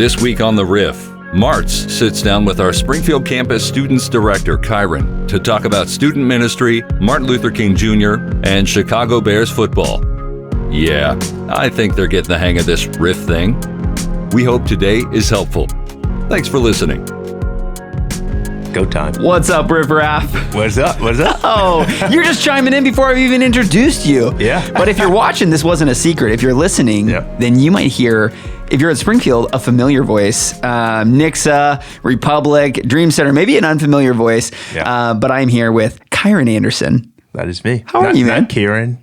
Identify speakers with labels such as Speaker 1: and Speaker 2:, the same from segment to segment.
Speaker 1: This week on the Riff, Martz sits down with our Springfield Campus Students Director, Kyren, to talk about student ministry, Martin Luther King Jr., and Chicago Bears football. Yeah, I think they're getting the hang of this Riff thing. We hope today is helpful. Thanks for listening.
Speaker 2: Go time.
Speaker 3: What's up, Riff Raff?
Speaker 2: What's up? What's up?
Speaker 3: Oh, you're just chiming in before I've even introduced you.
Speaker 2: Yeah.
Speaker 3: But if you're watching, this wasn't a secret. If you're listening, then you might hear, if you're at Springfield, a familiar voice. Nixa, Republic, Dream Center, maybe an unfamiliar voice.
Speaker 2: Yeah.
Speaker 3: But I'm here with Kyren Anderson.
Speaker 2: That is me.
Speaker 3: How are you, man?
Speaker 2: Not Kyren.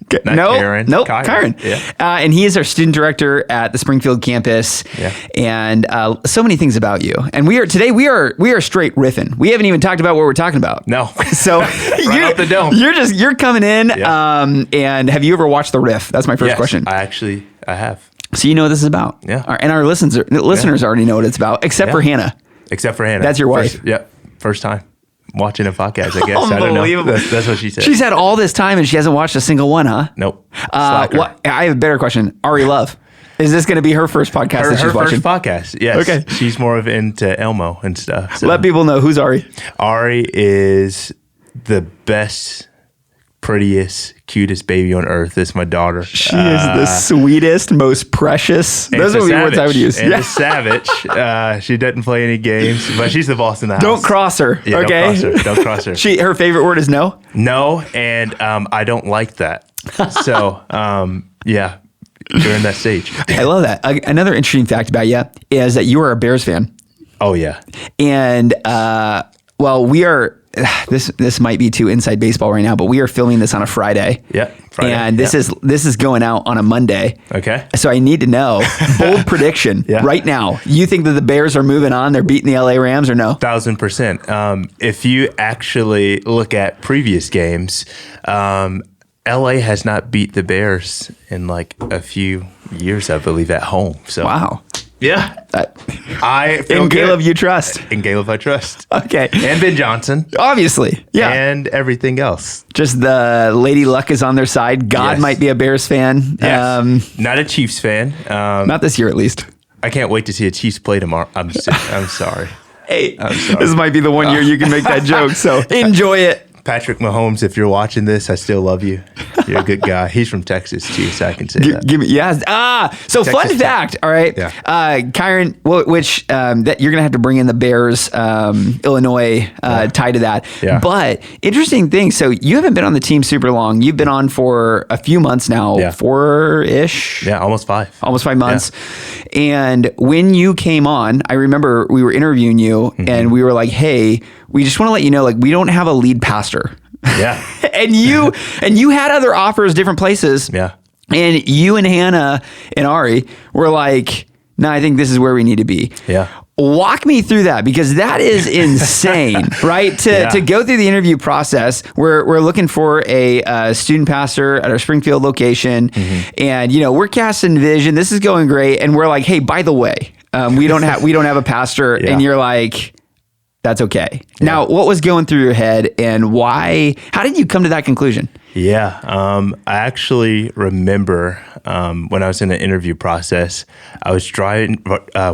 Speaker 3: Nope, Kyren.
Speaker 2: Yeah.
Speaker 3: And he is our student director at the Springfield campus.
Speaker 2: Yeah.
Speaker 3: And so many things about you. And we are straight riffing. We haven't even talked about what we're talking about.
Speaker 2: No.
Speaker 3: So
Speaker 2: right off the dome.
Speaker 3: You're coming in.
Speaker 2: Yeah.
Speaker 3: And have you ever watched the Riff? That's my first question.
Speaker 2: I have.
Speaker 3: So you know what this is about.
Speaker 2: Yeah.
Speaker 3: And our listeners already know what it's about, except for Hannah.
Speaker 2: Except for Hannah.
Speaker 3: That's your wife.
Speaker 2: First time watching a podcast, I guess. I don't know. That's what she said.
Speaker 3: She's had all this time and she hasn't watched a single one, huh?
Speaker 2: Nope.
Speaker 3: I have a better question. Ari Love. Is this going to be her first podcast that she's watching?
Speaker 2: Her first podcast, yes. Okay. She's more of into Elmo and stuff. So.
Speaker 3: Let people know. Who's Ari?
Speaker 2: Ari is the best, prettiest, cutest baby on earth. It's my daughter.
Speaker 3: She is the sweetest, most precious. Those are the words I would use.
Speaker 2: And a savage. She doesn't play any games, but she's the boss in the house.
Speaker 3: Don't cross her,
Speaker 2: yeah,
Speaker 3: okay?
Speaker 2: Don't cross her.
Speaker 3: Her favorite word is no?
Speaker 2: No, and I don't like that. So, during that stage.
Speaker 3: I love that. Another interesting fact about you is that you are a Bears fan.
Speaker 2: Oh, yeah.
Speaker 3: And, we are... This might be too inside baseball right now, but we are filming this on a Friday.
Speaker 2: Yeah, Friday.
Speaker 3: And this is going out on a Monday.
Speaker 2: Okay.
Speaker 3: So I need to know, bold prediction right now. You think that the Bears are moving on? They're beating the LA Rams or no?
Speaker 2: 1,000%. If you actually look at previous games, LA has not beat the Bears in like a few years, I believe, at home. So
Speaker 3: wow.
Speaker 2: Yeah. I feel
Speaker 3: in
Speaker 2: good.
Speaker 3: Caleb you trust.
Speaker 2: In Caleb I trust.
Speaker 3: Okay.
Speaker 2: And Ben Johnson.
Speaker 3: Obviously. Yeah.
Speaker 2: And everything else.
Speaker 3: Just the Lady Luck is on their side. God might be a Bears fan.
Speaker 2: Yes. Not a Chiefs fan.
Speaker 3: Not this year, at least.
Speaker 2: I can't wait to see a Chiefs play tomorrow. I'm sorry.
Speaker 3: Hey, this might be the one year you can make that joke, so enjoy it.
Speaker 2: Patrick Mahomes, if you're watching this, I still love you. You're a good guy. He's from Texas, too, so I can say that.
Speaker 3: So Texas fun fact, all right?
Speaker 2: Yeah.
Speaker 3: Kyren, that you're going to have to bring in the Bears, Illinois tie to that.
Speaker 2: Yeah.
Speaker 3: But interesting thing, so you haven't been on the team super long. You've been on for a few months now, 4-ish?
Speaker 2: Yeah, almost 5.
Speaker 3: Almost 5 months. Yeah. And when you came on, I remember we were interviewing you, and we were like, hey, we just want to let you know, like, we don't have a lead pastor.
Speaker 2: Yeah.
Speaker 3: and you had other offers different places.
Speaker 2: Yeah.
Speaker 3: And you and Hannah and Ari were like, no, I think this is where we need to be.
Speaker 2: Yeah.
Speaker 3: Walk me through that, because that is insane, right? To go through the interview process, we're looking for a student pastor at our Springfield location, and we're casting vision. This is going great, and we're like, hey, by the way, we don't have a pastor, and you're like, that's okay. Yeah. Now, what was going through your head, and why? How did you come to that conclusion?
Speaker 2: Yeah, I actually remember when I was in the interview process, I was driving.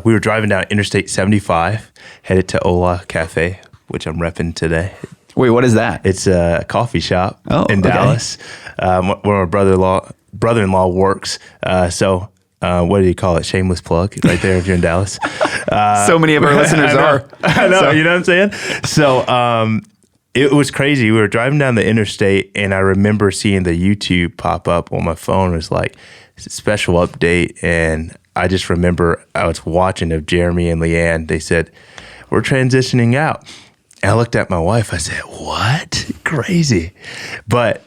Speaker 2: We were driving down Interstate 75, headed to Ola Cafe, which I'm repping today.
Speaker 3: Wait, what is that?
Speaker 2: It's a coffee shop in Dallas, where my brother-in-law works. What do you call it? Shameless plug right there if you're in Dallas.
Speaker 3: So many of our listeners are.
Speaker 2: I know, you know what I'm saying? So it was crazy. We were driving down the interstate, and I remember seeing the YouTube pop up on my phone. It was like, special update, and I just remember I was watching of Jeremy and Leanne. They said, we're transitioning out. And I looked at my wife. I said, what? Crazy. But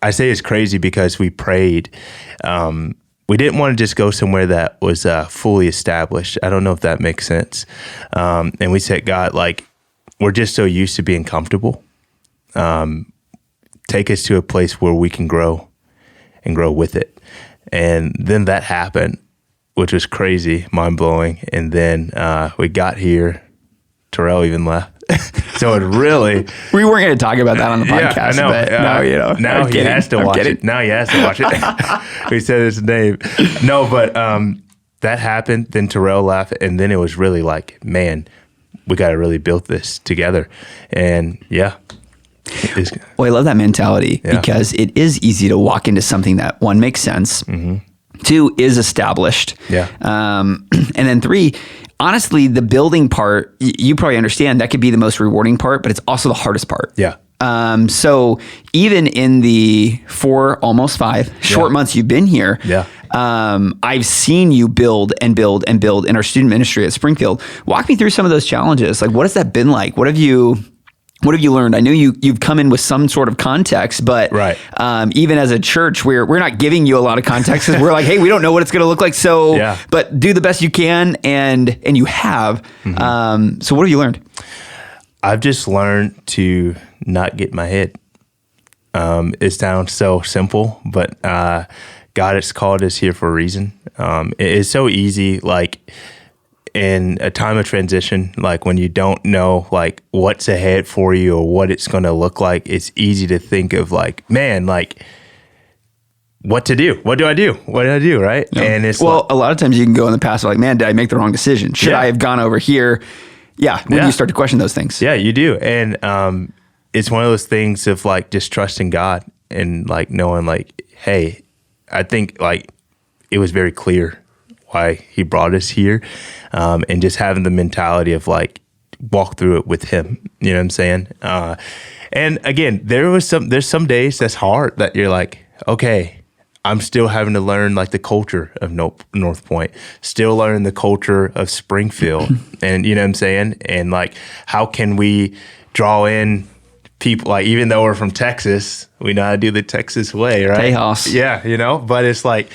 Speaker 2: I say it's crazy because we prayed. We didn't want to just go somewhere that was fully established. I don't know if that makes sense. And we said, God, like, we're just so used to being comfortable. Take us to a place where we can grow and grow with it. And then that happened, which was crazy, mind-blowing. And then we got here. Terrell even left. So it really...
Speaker 3: We weren't going to talk about that on the podcast.
Speaker 2: Yeah, I know.
Speaker 3: But
Speaker 2: now he has to watch it. Now he has to watch it. We said his name. No, but that happened, then Terrell left, and then it was really like, man, we got to really build this together. And yeah.
Speaker 3: Well, I love that mentality because it is easy to walk into something that, one, makes sense, two, is established.
Speaker 2: Yeah.
Speaker 3: And then three, honestly, the building part, you probably understand that could be the most rewarding part, but it's also the hardest part.
Speaker 2: Yeah.
Speaker 3: So even in the 4, almost 5 short months you've been here, I've seen you build and build and build in our student ministry at Springfield. Walk me through some of those challenges. Like, what has that been like? What have you learned? I know you've come in with some sort of context, but even as a church, we're not giving you a lot of context because we're like, hey, we don't know what it's going to look like. So, but do the best you can, and you have. So what have you learned?
Speaker 2: I've just learned to not get in my head. It sounds so simple, but God has called us here for a reason. It's so easy, like in a time of transition, like when you don't know like what's ahead for you or what it's going to look like, it's easy to think of like, man, like what to do? What do I do? What do I do? Right.
Speaker 3: Yeah.
Speaker 2: And it's
Speaker 3: a lot of times you can go in the past like, man, did I make the wrong decision? Should I have gone over here? Yeah. When you start to question those things.
Speaker 2: Yeah, you do. And it's one of those things of like just trusting God and like knowing like, hey, I think like it was very clear why he brought us here, and just having the mentality of like walk through it with him. You know what I'm saying? And again, there's some days that's hard that you're like, okay, I'm still having to learn like the culture of North Point, still learning the culture of Springfield, and you know what I'm saying? And like, how can we draw in people, like even though we're from Texas, we know how to do the Texas way, right?
Speaker 3: Tejas.
Speaker 2: Yeah, you know, but it's like,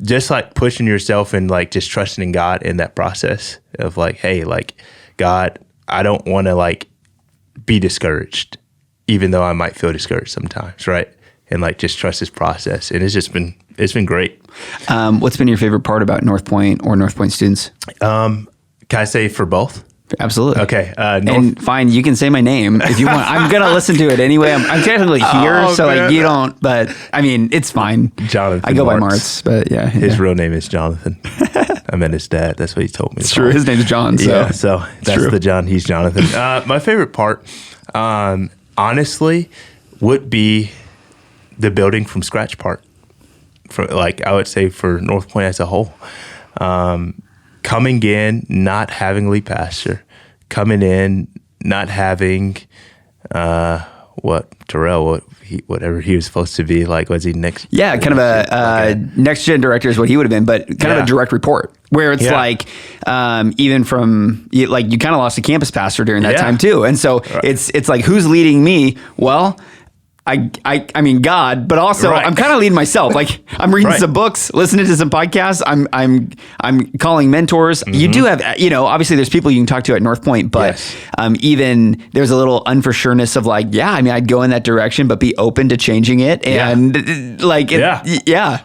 Speaker 2: just like pushing yourself and like just trusting in God in that process of like, hey, like God, I don't want to like be discouraged, even though I might feel discouraged sometimes, right? And like just trust this process. And it's been great.
Speaker 3: What's been your favorite part about North Point or North Point students?
Speaker 2: Can I say for both?
Speaker 3: Absolutely.
Speaker 2: Okay.
Speaker 3: And fine, you can say my name if you want. I'm gonna listen to it anyway. I'm technically here, so like you don't. But I mean, it's fine.
Speaker 2: Jonathan.
Speaker 3: I go by Martz, but yeah.
Speaker 2: His real name is Jonathan. I met his dad. That's what he told me.
Speaker 3: It's true. His name's John. So.
Speaker 2: Yeah. So that's true. The John. He's Jonathan. My favorite part, honestly, would be the building from scratch part. For like, I would say for North Point as a whole. Coming in, not having lead pastor, coming in, not having whatever he was supposed to be. Like, was he next?
Speaker 3: Yeah, kind of a next gen director is what he would have been, but kind of a direct report where it's like, even from like you kind of lost a campus pastor during that time too, and so it's like who's leading me? Well, I mean God, but also I'm kind of leading myself. Like I'm reading some books, listening to some podcasts. I'm calling mentors. You do have, obviously there's people you can talk to at North Point, but even there's a little unforsureness of like, I mean, I'd go in that direction, but be open to changing it. And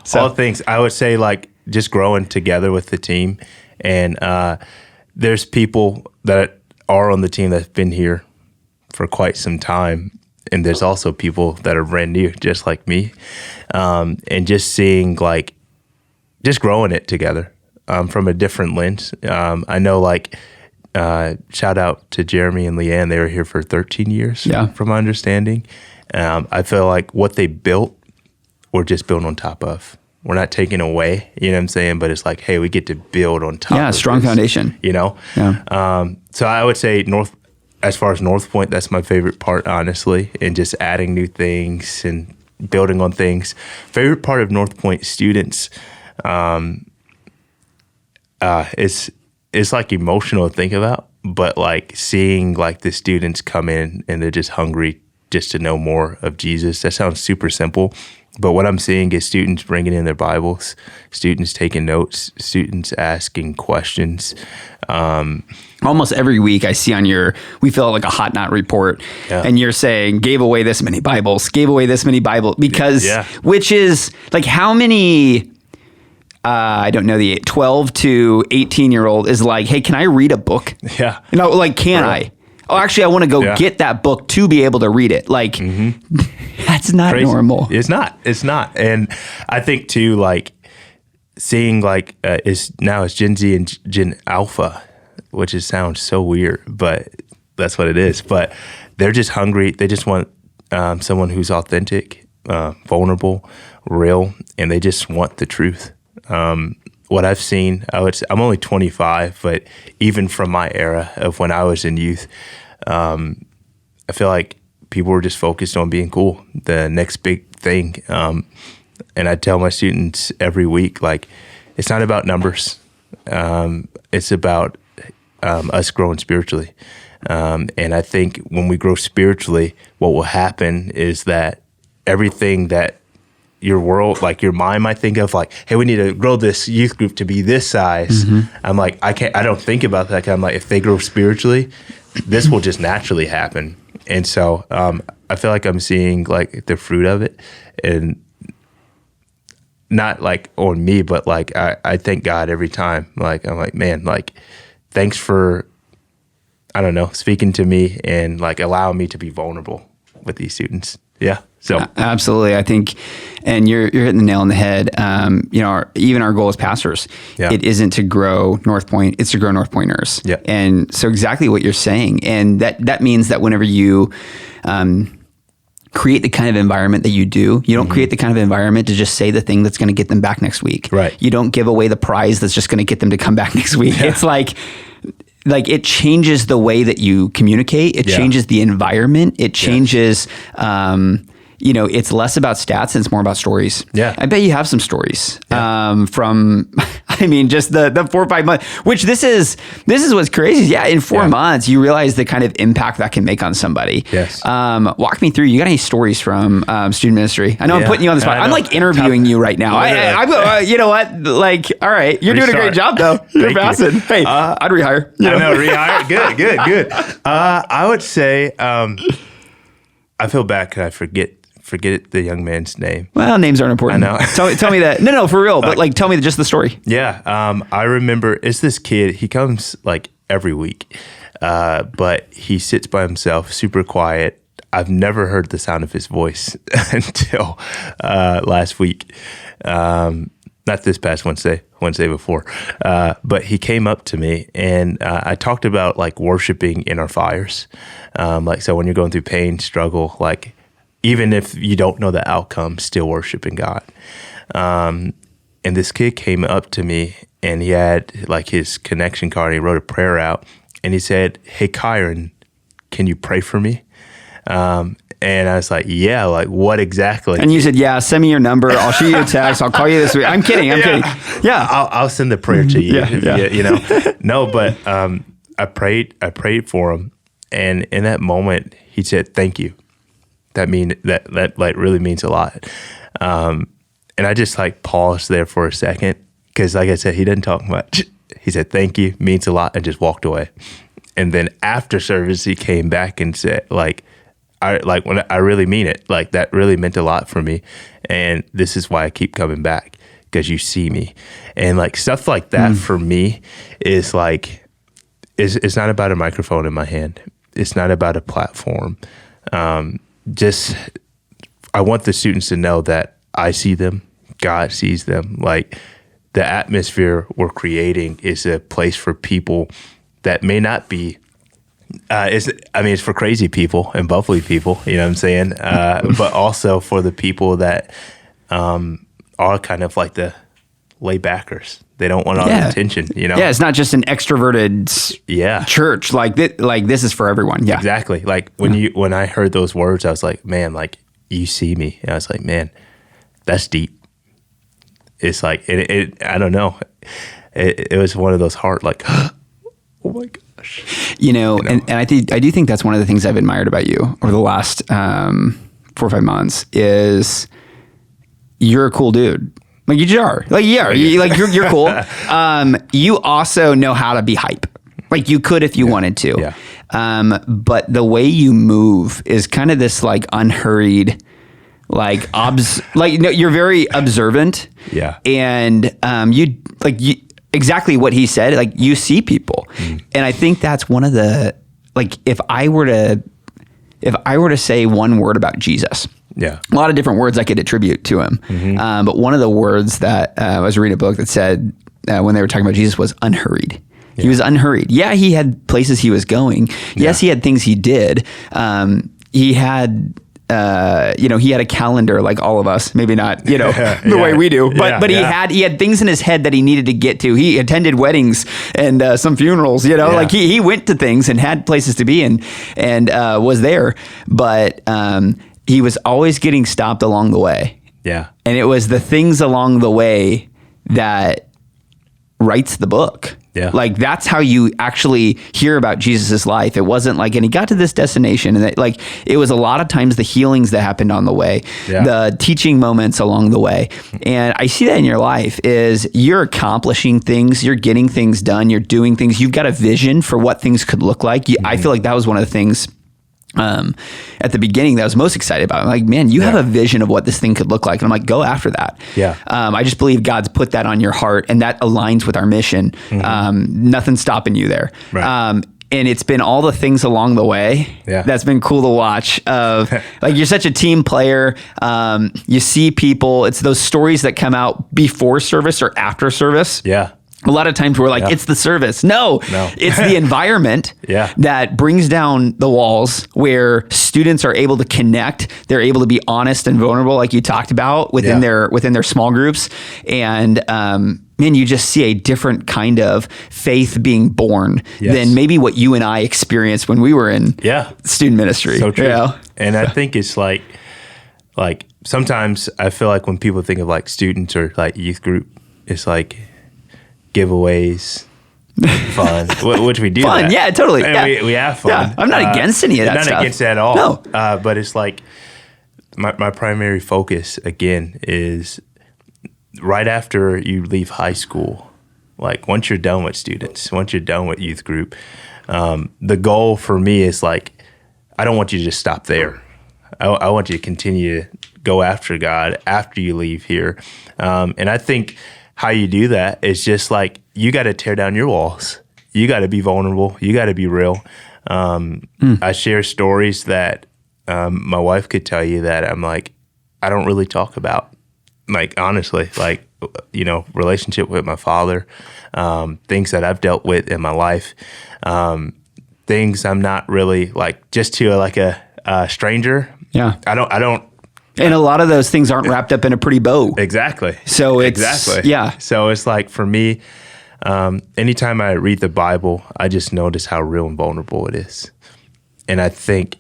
Speaker 3: So
Speaker 2: all things I would say, like just growing together with the team. And there's people that are on the team that's been here for quite some time. And there's also people that are brand new, just like me, and just seeing like, just growing it together from a different lens. I know, like, shout out to Jeremy and Leanne. They were here for 13 years, from my understanding. I feel like what they built, we're just building on top of. We're not taking away, you know what I'm saying? But it's like, hey, we get to build on top.
Speaker 3: Yeah, strong foundation.
Speaker 2: So I would say as far as North Point, that's my favorite part, honestly, and just adding new things and building on things. Favorite part of North Point students, it's like emotional to think about, but like seeing like the students come in and they're just hungry just to know more of Jesus. That sounds super simple, but what I'm seeing is students bringing in their Bibles, students taking notes, students asking questions.
Speaker 3: Almost every week I see we fill out like a hot knot report and you're saying gave away this many Bibles, because, which is like how many, I don't know, the 12 to 18-year-old is like, hey, can I read a book?
Speaker 2: Yeah.
Speaker 3: Can I? Oh, actually, I want to go get that book to be able to read it. Like, that's not
Speaker 2: crazy.
Speaker 3: Normal.
Speaker 2: It's not. And I think too, like, seeing like it's Gen Z and Gen Alpha, which sounds so weird, but that's what it is. But they're just hungry. They just want someone who's authentic, vulnerable, real, and they just want the truth. What I've seen, I'm only 25, but even from my era of when I was in youth, I feel like people were just focused on being cool, the next big thing. And I tell my students every week, like, it's not about numbers. It's about us growing spiritually. And I think when we grow spiritually, what will happen is that everything that your world, like your mind might think of, like, hey, we need to grow this youth group to be this size. I'm like, I don't think about that. I'm like, if they grow spiritually, this will just naturally happen. And so I feel like I'm seeing like the fruit of it, and not like on me, but like I thank God every time. Like, I'm like, man, like, thanks for, I don't know, speaking to me and like allowing me to be vulnerable with these students. Yeah. So
Speaker 3: absolutely. I think, and you're hitting the nail on the head. Even our goal as pastors, it isn't to grow North Point, it's to grow North Pointers.
Speaker 2: Yeah.
Speaker 3: And so exactly what you're saying. And that means that whenever you, create the kind of environment that you do, you don't create the kind of environment to just say the thing that's going to get them back next week.
Speaker 2: Right.
Speaker 3: You don't give away the prize that's just going to get them to come back next week. Yeah. It's like it changes the way that you communicate. It changes the environment. It changes, it's less about stats and it's more about stories.
Speaker 2: Yeah.
Speaker 3: I bet you have some stories from, just the 4 or 5 months, which this is what's crazy. Yeah. In 4 months, you realize the kind of impact that can make on somebody.
Speaker 2: Yes.
Speaker 3: Walk me through, you got any stories from student ministry? I know I'm putting you on the spot. I'm like interviewing you right now. You know what? Like, all right, you're doing a great job though. You're passing. Hey, I'd rehire.
Speaker 2: I know, rehire. Good. I would say, I feel bad because I forget the young man's name.
Speaker 3: Well, names aren't important.
Speaker 2: I know.
Speaker 3: tell me that. No, for real. But like, tell me just the story.
Speaker 2: Yeah. I remember it's this kid. He comes like every week, but he sits by himself, super quiet. I've never heard the sound of his voice until last week. Not this past Wednesday before. But he came up to me and I talked about like worshiping in our fires. So when you're going through pain, struggle, like, even if you don't know the outcome, still worshiping God. And this kid came up to me and he had like his connection card. And he wrote a prayer out and he said, "Hey, Kyren, can you pray for me?" And I was like, "Yeah, like what exactly?"
Speaker 3: And you said, "Yeah, send me your number. I'll shoot you a text. I'll call you this week." I'm kidding. Yeah.
Speaker 2: I'll send the prayer to you. No, but I prayed for him. And in that moment, he said, "Thank you." That like really means a lot. And I just like paused there for a second because, like I said, he didn't talk much. He said, "Thank you, means a lot," and just walked away. And then after service, he came back and said, when I really mean it, like that really meant a lot for me. And this is why I keep coming back, because you see me. And like stuff like that for me is like, it's not about a microphone in my hand. It's not about a platform. I want the students to know that I see them, God sees them. Like the atmosphere we're creating is a place for people that may not be, it's for crazy people and bubbly people, you know what I'm saying? But also for the people that are kind of like the laybackers. They don't want all the attention, you know?
Speaker 3: Yeah, it's not just an extroverted church. Like this is for everyone. Yeah,
Speaker 2: exactly. Like when I heard those words, I was like, man, like you see me. And I was like, man, that's deep. It's like, I don't know. It was one of those heart, like, oh my gosh.
Speaker 3: And I do think that's one of the things I've admired about you over the last 4 or 5 months is you're a cool dude. Like you just are. Like you're cool. You also know how to be hype. Like you could if you wanted to.
Speaker 2: Yeah.
Speaker 3: But the way you move is kind of this like unhurried, like you're very observant.
Speaker 2: Yeah.
Speaker 3: And exactly what he said. Like you see people, and I think that's one of the if I were to say one word about Jesus,
Speaker 2: Yeah.
Speaker 3: A lot of different words I could attribute to him. But one of the words that I was reading a book that said when they were talking about Jesus was unhurried. He was unhurried. Yeah, he had places he was going. Yes, he had things he did. He had, he had a calendar like all of us. Maybe not, the way we do. But he had things in his head that he needed to get to. He attended weddings and some funerals. Like he went to things and had places to be and was there. But he was always getting stopped along the way.
Speaker 2: Yeah,
Speaker 3: and it was the things along the way that writes the book.
Speaker 2: Yeah.
Speaker 3: Like that's how you actually hear about Jesus's life. It wasn't like, and he got to this destination and it was a lot of times the healings that happened on the way, the teaching moments along the way. And I see that in your life is you're accomplishing things, you're getting things done, you're doing things, you've got a vision for what things could look like. I feel like that was one of the things at the beginning that I was most excited about. I'm like, man, you have a vision of what this thing could look like. And I'm like, go after that.
Speaker 2: Yeah.
Speaker 3: I just believe God's put that on your heart and that aligns with our mission. Nothing's stopping you there.
Speaker 2: Right.
Speaker 3: And it's been all the things along the way that's been cool to watch of like, you're such a team player. You see people, it's those stories that come out before service or after service.
Speaker 2: Yeah.
Speaker 3: A lot of times we're like, it's the service. No, it's the environment that brings down the walls where students are able to connect. They're able to be honest and vulnerable, like you talked about within their small groups. And man, you just see a different kind of faith being born than maybe what you and I experienced when we were in student ministry.
Speaker 2: So true. And I think it's like sometimes I feel like when people think of like students or like youth group, it's like giveaways, fun, which we do.
Speaker 3: Fun,
Speaker 2: that.
Speaker 3: Yeah, totally.
Speaker 2: And we have fun.
Speaker 3: Yeah, I'm not against any of that stuff.
Speaker 2: Not against it at all.
Speaker 3: No.
Speaker 2: But it's like my primary focus again is right after you leave high school. Like once you're done with students, once you're done with youth group, the goal for me is like I don't want you to just stop there. I want you to continue to go after God after you leave here, and I think. How you do that is just like you got to tear down your walls. You got to be vulnerable. You got to be real. I share stories that my wife could tell you that I'm like, I don't really talk about. Like, honestly, like, relationship with my father, things that I've dealt with in my life, things I'm not really like just to like a stranger.
Speaker 3: Yeah.
Speaker 2: I don't.
Speaker 3: And a lot of those things aren't wrapped up in a pretty bow.
Speaker 2: Exactly.
Speaker 3: So it's,
Speaker 2: So it's like for me, anytime I read the Bible, I just notice how real and vulnerable it is. And I think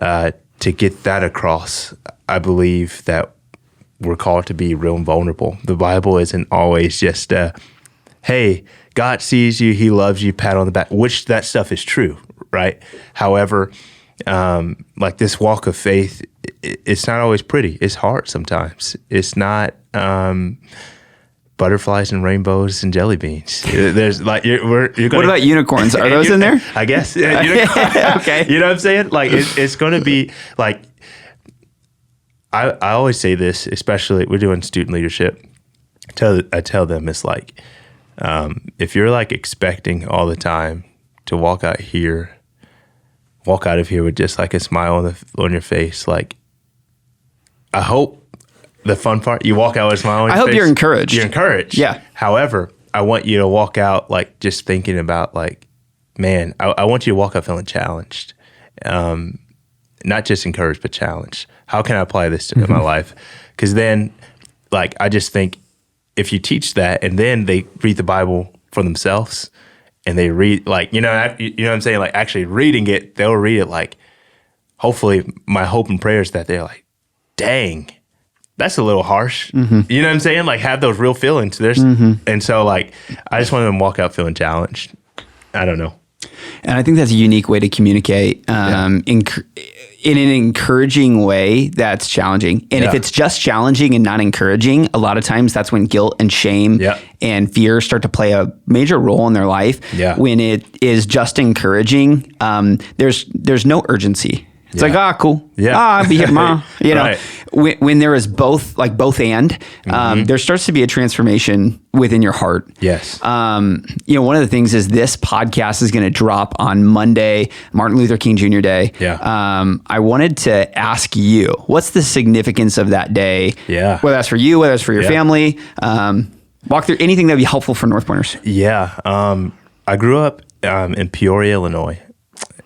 Speaker 2: to get that across, I believe that we're called to be real and vulnerable. The Bible isn't always just, hey, God sees you, he loves you, pat on the back, which that stuff is true, right? However, like this walk of faith, it's not always pretty. It's hard sometimes. It's not butterflies and rainbows and jelly beans. There's like you're gonna,
Speaker 3: what about unicorns? Are those in there?
Speaker 2: I guess.
Speaker 3: Okay.
Speaker 2: You know what I'm saying? Like it's going to be like. I always say this, especially we're doing student leadership. I tell them it's like if you're like expecting all the time to walk out of here with just like a smile on your face, like. I hope the fun part, you walk out with a smile on your face.
Speaker 3: I hope you're encouraged.
Speaker 2: You're encouraged.
Speaker 3: Yeah.
Speaker 2: However, I want you to walk out like just thinking about like, man, I want you to walk out feeling challenged. Not just encouraged, but challenged. How can I apply this to my life? Because then, like, I just think if you teach that and then they read the Bible for themselves and they read, like, you know what I'm saying? Like, actually reading it, they'll read it like, hopefully my hope and prayer is that they're like, dang, that's a little harsh. You know what I'm saying? Like have those real feelings. And so like, I just want them to walk out feeling challenged. I don't know.
Speaker 3: And I think that's a unique way to communicate in an encouraging way that's challenging. And if it's just challenging and not encouraging, a lot of times that's when guilt and shame and fear start to play a major role in their life. When it is just encouraging, there's no urgency. It's like, cool.
Speaker 2: Yeah.
Speaker 3: I'll be here tomorrow. You know,
Speaker 2: Right.
Speaker 3: when there is both, like both and, there starts to be a transformation within your heart.
Speaker 2: Yes.
Speaker 3: You know, one of the things is this podcast is going to drop on Monday, Martin Luther King Jr. Day.
Speaker 2: Yeah.
Speaker 3: I wanted to ask you, what's the significance of that day?
Speaker 2: Yeah.
Speaker 3: Whether that's for you, whether that's for your family. Walk through anything that would be helpful for North Pointers.
Speaker 2: Yeah. I grew up in Peoria, Illinois,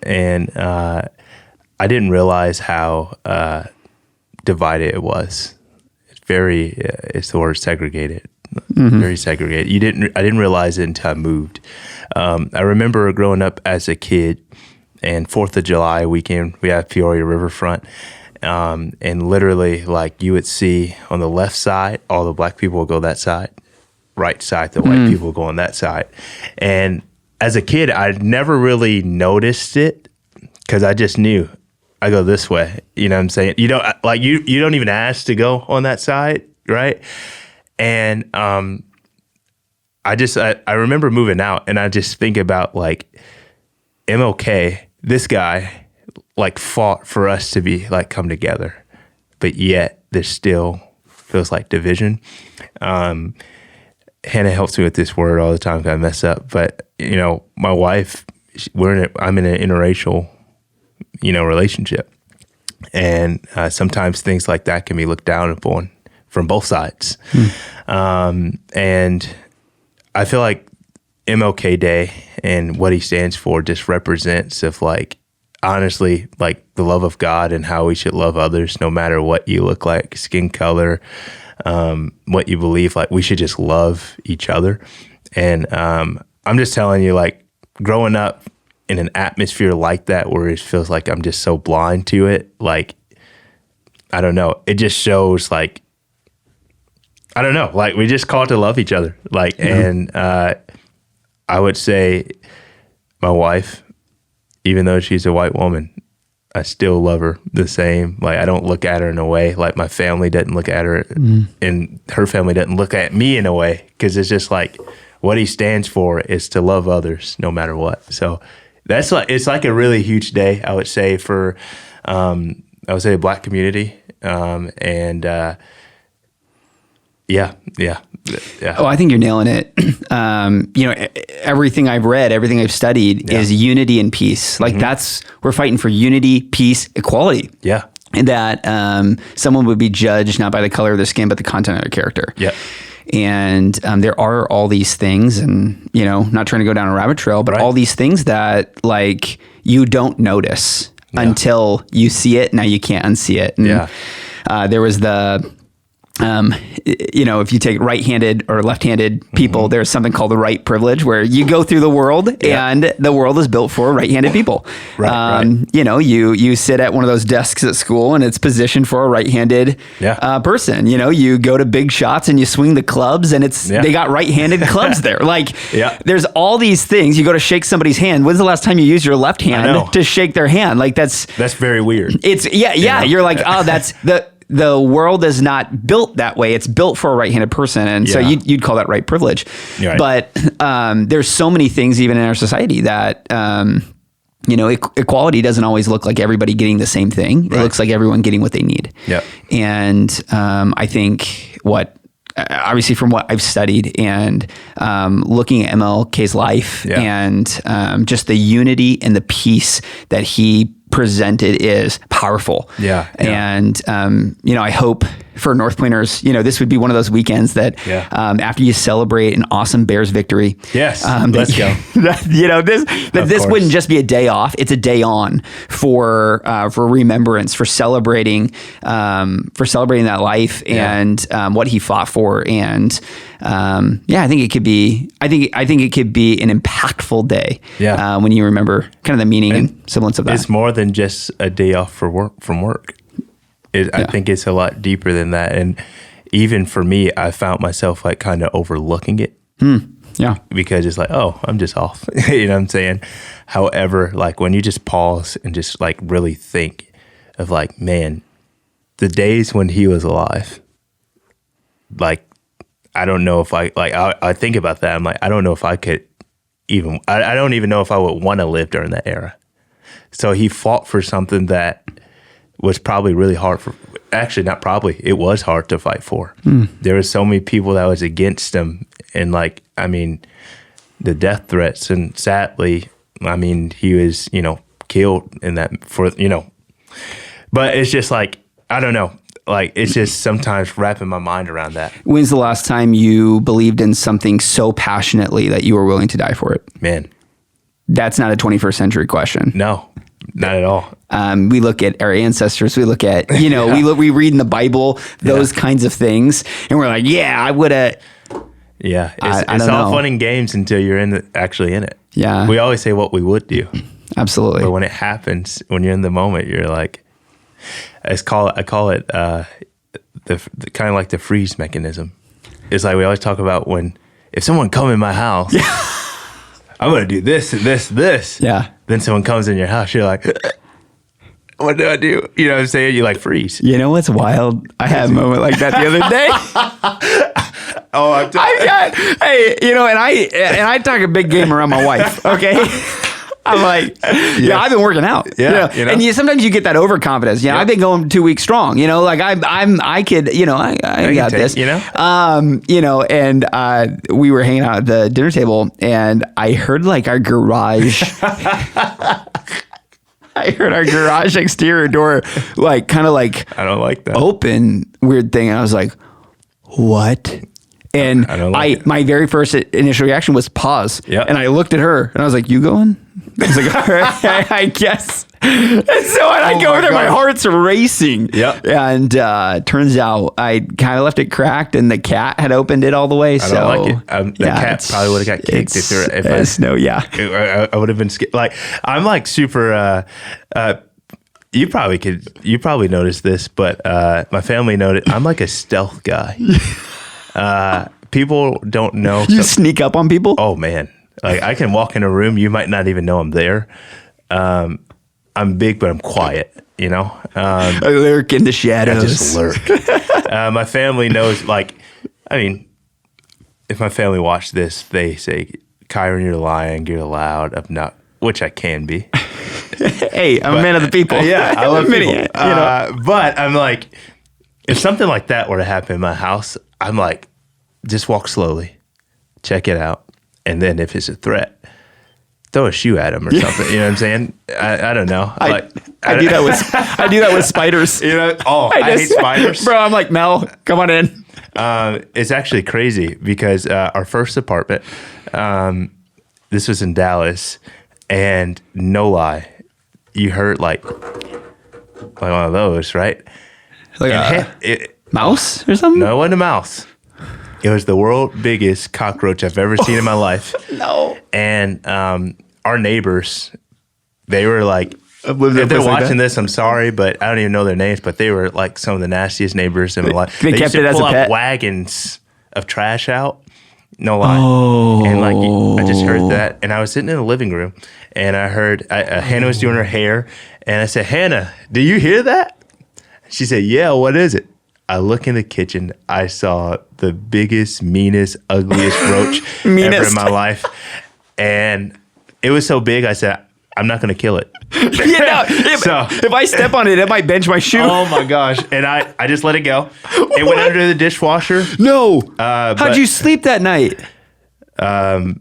Speaker 2: and I didn't realize how divided it was. It's very, it's the word segregated. Very segregated. I didn't realize it until I moved. I remember growing up as a kid, and 4th of July weekend, we had Peoria Riverfront. And literally, like, you would see on the left side, all the black people would go that side, right side, the white people would go on that side. And as a kid, I never really noticed it because I just knew I go this way. You know what I'm saying? You don't like you don't even ask to go on that side, right? And I remember moving out, and I just think about, like, MLK, this guy, like, fought for us to be, like, come together, but yet there still feels like division. Hannah helps me with this word all the time because I mess up, but, you know, my wife, I'm in an interracial, you know, relationship, and sometimes things like that can be looked down upon from both sides. And I feel like MLK Day and what he stands for just represents of, like, honestly, like, the love of God and how we should love others no matter what you look like, skin color, what you believe. Like, we should just love each other. And I'm just telling you, like, growing up in an atmosphere like that where it feels like I'm just so blind to it, like, I don't know, it just shows, like, I don't know, like, we just called to love each other, like, and I would say my wife, even though she's a white woman, I still love her the same. Like, I don't look at her in a way like my family doesn't look at her, and her family doesn't look at me in a way, because it's just like what he stands for is to love others no matter what. So that's like, it's like a really huge day, I would say, for I would say the Black community, and yeah.
Speaker 3: Oh, I think you're nailing it. You know, everything I've read, everything I've studied is unity and peace. Like, we're fighting for unity, peace, equality.
Speaker 2: Yeah.
Speaker 3: And that someone would be judged not by the color of their skin, but the content of their character.
Speaker 2: Yeah.
Speaker 3: And there are all these things, and, you know, not trying to go down a rabbit trail, but all these things that, like, you don't notice until you see it. Now you can't unsee it. And, there was the... you know, if you take right-handed or left-handed people, there's something called the right privilege, where you go through the world and the world is built for right-handed people. Right. You know, you sit at one of those desks at school and it's positioned for a right-handed person. You know, you go to Big Shots and you swing the clubs and they got right-handed clubs there. Like, there's all these things. You go to shake somebody's hand. When's the last time you used your left hand to shake their hand? Like, that's
Speaker 2: very weird.
Speaker 3: It's You're like, oh, that's the world is not built that way. It's built for a right-handed person. And so you'd call that right privilege. Right. But there's so many things even in our society that, you know, equality doesn't always look like everybody getting the same thing. It looks like everyone getting what they need. Yep. And I think obviously from what I've studied and looking at MLK's life and just the unity and the peace that he presented is powerful. And, you know, I hope for North Pointers, you know, this would be one of those weekends that after you celebrate an awesome Bears victory,
Speaker 2: let's go.
Speaker 3: You know, this wouldn't just be a day off. It's a day on for remembrance, for celebrating that life and what he fought for. And I think it could be an impactful day when you remember kind of the meaning and semblance of that.
Speaker 2: It's more than just a day off from work. I think it's a lot deeper than that. And even for me, I found myself, like, kind of overlooking it. Because it's like, oh, I'm just off. You know what I'm saying? However, like, when you just pause and just, like, really think of, like, man, the days when he was alive, like, I don't know if I think about that. I'm like, I don't know if I could even, I don't even know if I would want to live during that era. So he fought for something that was probably really hard for. Actually, not probably. It was hard to fight for. There were so many people that was against him, and like, I mean, the death threats, and sadly, I mean, he was, killed in that for, but it's just like, I don't know. Like, it's just sometimes wrapping my mind around that.
Speaker 3: When's the last time you believed in something so passionately that you were willing to die for it?
Speaker 2: Man.
Speaker 3: That's not a 21st century question.
Speaker 2: No, not at all.
Speaker 3: We look at our ancestors. We look at, we read in the Bible, those kinds of things. And we're like, yeah, I would have.
Speaker 2: Yeah.
Speaker 3: I
Speaker 2: It's
Speaker 3: don't
Speaker 2: all
Speaker 3: know.
Speaker 2: fun and games until you're actually in it.
Speaker 3: Yeah.
Speaker 2: We always say what we would do.
Speaker 3: Absolutely.
Speaker 2: But when it happens, when you're in the moment, you're like, I call it the kind of like the freeze mechanism. It's like we always talk about if someone come in my house, I'm going to do this and this and this.
Speaker 3: Yeah.
Speaker 2: Then someone comes in your house, you're like, what do I do? You know what I'm saying? You like freeze.
Speaker 3: You know what's wild? I had a moment like that the other day. And I talk a big game around my wife. Okay. I'm like, I've been working out.
Speaker 2: Yeah.
Speaker 3: And sometimes you get that overconfidence. I've been going 2 weeks strong. Like I got this. And we were hanging out at the dinner table, and I heard like our garage. I heard our garage exterior door, like kind of like
Speaker 2: I don't like that.
Speaker 3: Open, weird thing. And I was like, what? And my very first initial reaction was pause.
Speaker 2: Yeah.
Speaker 3: And I looked at her and I was like, you going? I was like, all right, I guess. And so when I go over there, my heart's racing.
Speaker 2: Yeah.
Speaker 3: And turns out I kind of left it cracked, and the cat had opened it all the way.
Speaker 2: I don't like it. The cat probably would have got kicked I would have been scared. Like, I'm like super. You probably noticed this, but my family noticed. I'm like a stealth guy. People don't know.
Speaker 3: You sneak up on people?
Speaker 2: Oh man. Like, I can walk in a room, you might not even know I'm there. I'm big, but I'm quiet, I
Speaker 3: lurk in the shadows.
Speaker 2: I just lurk. My family knows, like, I mean, if my family watched this, they say, Kyren, you're lying, you're loud, which I can be.
Speaker 3: Hey, I'm a man of the people.
Speaker 2: Yeah, I love people. But I'm like, if something like that were to happen in my house, I'm like, just walk slowly, check it out. And then if it's a threat, throw a shoe at him or something. You know what I'm saying? I don't know.
Speaker 3: I do that with spiders.
Speaker 2: I hate spiders.
Speaker 3: Bro, I'm like, Mel, come on in.
Speaker 2: It's actually crazy because our first apartment, this was in Dallas, and no lie, you heard like one of those, right?
Speaker 3: Like a mouse or something?
Speaker 2: No, it wasn't a mouse. It was the world's biggest cockroach I've ever seen in my life.
Speaker 3: No.
Speaker 2: And our neighbors, they were like, if they're watching this, I'm sorry, but I don't even know their names, but they were like some of the nastiest neighbors in my life.
Speaker 3: They kept
Speaker 2: used to
Speaker 3: it as
Speaker 2: pull
Speaker 3: a
Speaker 2: up
Speaker 3: pet?
Speaker 2: wagons of trash out. No lie.
Speaker 3: Oh.
Speaker 2: And like, I just heard that. And I was sitting in the living room, and I heard Hannah was doing her hair. And I said, Hannah, do you hear that? She said, yeah, what is it? I look in the kitchen. I saw the biggest, meanest, ugliest roach ever in my life. And it was so big, I said, I'm not going to kill it.
Speaker 3: If I step on it, it might bench my shoe.
Speaker 2: Oh, my gosh. And I just let it go. It went under the dishwasher.
Speaker 3: No. How'd you sleep that night?
Speaker 2: I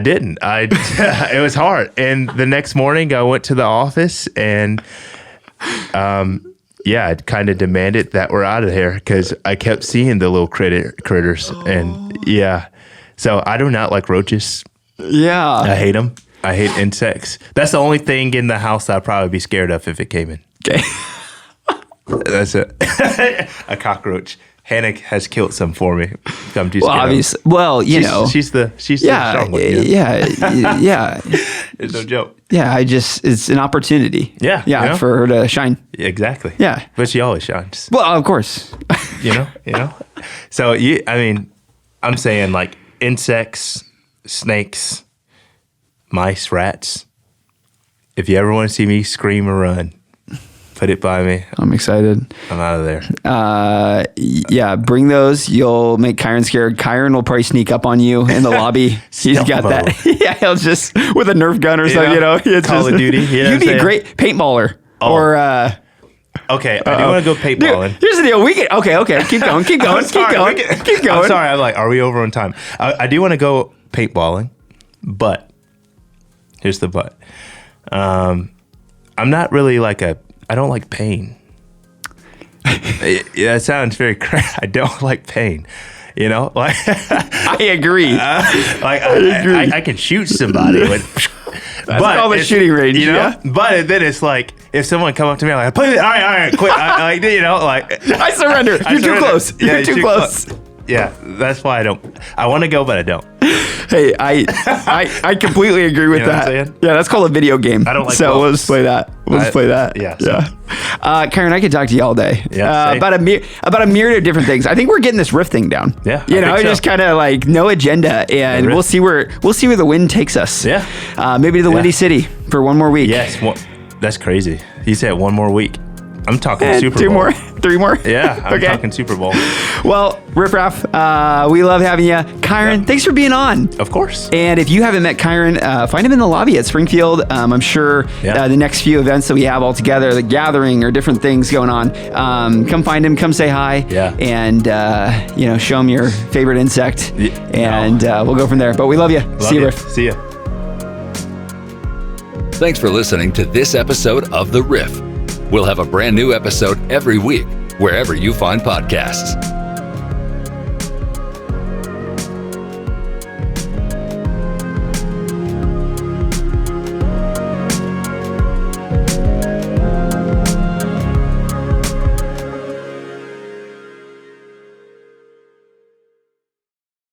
Speaker 2: didn't. It was hard. And the next morning, I went to the office, and I kind of demanded that we're out of here because I kept seeing the little critters. And so I do not like roaches.
Speaker 3: Yeah.
Speaker 2: I hate them. I hate insects. That's the only thing in the house that I'd probably be scared of if it came in.
Speaker 3: Okay.
Speaker 2: That's it. A cockroach. Hannah has killed some for me. I'm just
Speaker 3: obviously. Well,
Speaker 2: she's the strong one.
Speaker 3: Yeah.
Speaker 2: It's no joke.
Speaker 3: Yeah, it's an opportunity.
Speaker 2: Yeah.
Speaker 3: For her to shine.
Speaker 2: Exactly.
Speaker 3: Yeah.
Speaker 2: But she always shines.
Speaker 3: Well, of course.
Speaker 2: So I'm saying like insects, snakes, mice, rats. If you ever want to see me scream or run, Put it by me.
Speaker 3: I'm excited.
Speaker 2: I'm out of there.
Speaker 3: Yeah, bring those. You'll make Kyren scared. Kyren will probably sneak up on you in the lobby. He's got that. Yeah, he'll just with a Nerf gun or something. It's
Speaker 2: Call of Duty.
Speaker 3: You'd be a great paintballer.
Speaker 2: Oh.
Speaker 3: Or
Speaker 2: okay, I do want to go paintballing.
Speaker 3: Dude, here's the deal. We can okay. Keep going. Keep going. Keep going.
Speaker 2: I'm sorry. I'm like, are we over on time? I do want to go paintballing, but here's the but. I'm not really I don't like pain. That sounds very crazy. I don't like pain.
Speaker 3: I agree.
Speaker 2: I can shoot somebody with.
Speaker 3: That's called a shooting range.
Speaker 2: But then it's like if someone come up to me, I'm like, play it. All right, quit.
Speaker 3: I surrender. You're too close. You're too close.
Speaker 2: Yeah, that's why I want to go, but I don't.
Speaker 3: Hey, I completely agree with that. Yeah, that's called a video game.
Speaker 2: I don't like
Speaker 3: so we'll just play that. Yeah. Kyren, I could talk to you all day.
Speaker 2: Yeah.
Speaker 3: About a myriad of different things. I think we're getting this Riff thing down.
Speaker 2: Yeah.
Speaker 3: Just kind of like no agenda, and we'll see where the wind takes us.
Speaker 2: Yeah.
Speaker 3: Maybe to the Windy City for one more week.
Speaker 2: Yes. That's crazy. You said one more week. I'm talking Super Bowl.
Speaker 3: 2 more? 3 more?
Speaker 2: Yeah, I'm talking Super Bowl.
Speaker 3: Well, Riff Raff, we love having you. Kyren, thanks for being on.
Speaker 2: Of course.
Speaker 3: And if you haven't met Kyren, find him in the lobby at Springfield. I'm sure the next few events that we have all together, the gathering or different things going on, come find him, come say hi, and show him your favorite insect, and we'll go from there. But we love you. See you, Riff.
Speaker 2: See ya.
Speaker 1: Thanks for listening to this episode of The Riff. We'll have a brand new episode every week, wherever you find podcasts.